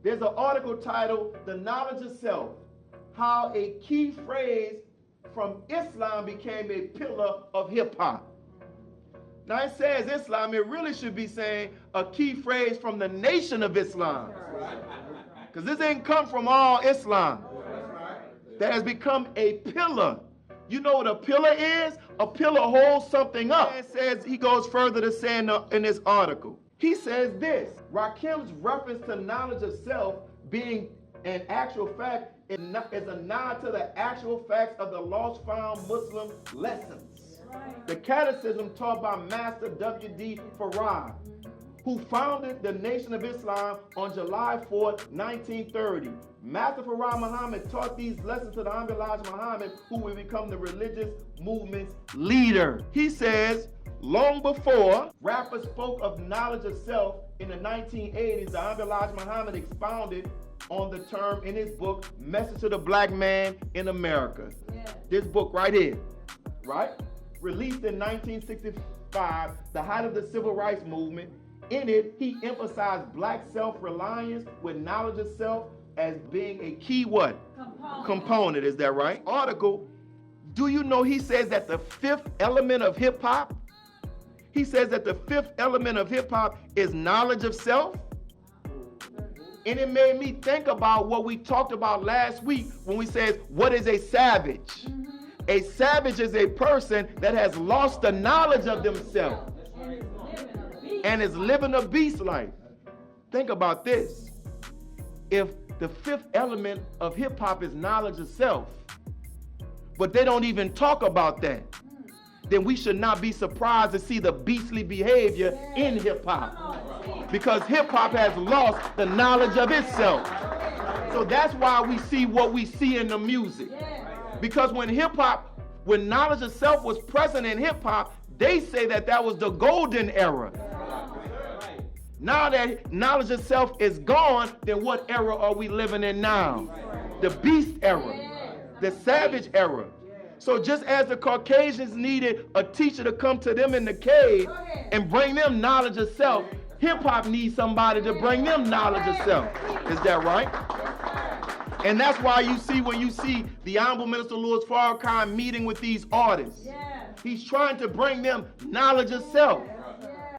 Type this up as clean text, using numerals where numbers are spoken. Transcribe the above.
There's an article titled The Knowledge of Self, how a key phrase from Islam became a pillar of hip hop. Now it says Islam, it really should be saying a key phrase from the Nation of Islam. Because this ain't come from all Islam. That has become a pillar. You know what a pillar is? A pillar holds something up. It says, he goes further to say in this article. He says this, Rakim's reference to knowledge of self being an actual fact is a nod to the actual facts of the lost found Muslim lessons. The catechism taught by Master W.D. Farad, who founded the Nation of Islam on July 4th, 1930. Master Farad Muhammad taught these lessons to the Honorable Elijah Muhammad, who will become the religious movement's leader. He says, long before rappers spoke of knowledge of self in the 1980s, the Honorable Elijah Muhammad expounded on the term in his book, Message to the Black Man in America. Yeah. This book right here, right? Released in 1965, the height of the civil rights movement. In it, he emphasized black self-reliance with knowledge of self as being a key what? Component, is that right? Article, do you know he says that the fifth element of hip hop, he says that the fifth element of hip hop is knowledge of self? And it made me think about what we talked about last week when we said, what is a savage? A savage is a person that has lost the knowledge of themselves and is living a beast life. Think about this. If the fifth element of hip hop is knowledge of self, but they don't even talk about that, then we should not be surprised to see the beastly behavior in hip hop. Because hip hop has lost the knowledge of itself. So that's why we see what we see in the music. Because when knowledge of self was present in hip hop, they say that was the golden era. Now that knowledge of self is gone, then what era are we living in now? The beast era, the savage era. So just as the Caucasians needed a teacher to come to them in the cave and bring them knowledge of self, hip hop needs somebody to bring them knowledge of self. Is that right? And that's why you see when you see the Honorable Minister Louis Farrakhan meeting with these artists, he's trying to bring them knowledge of self.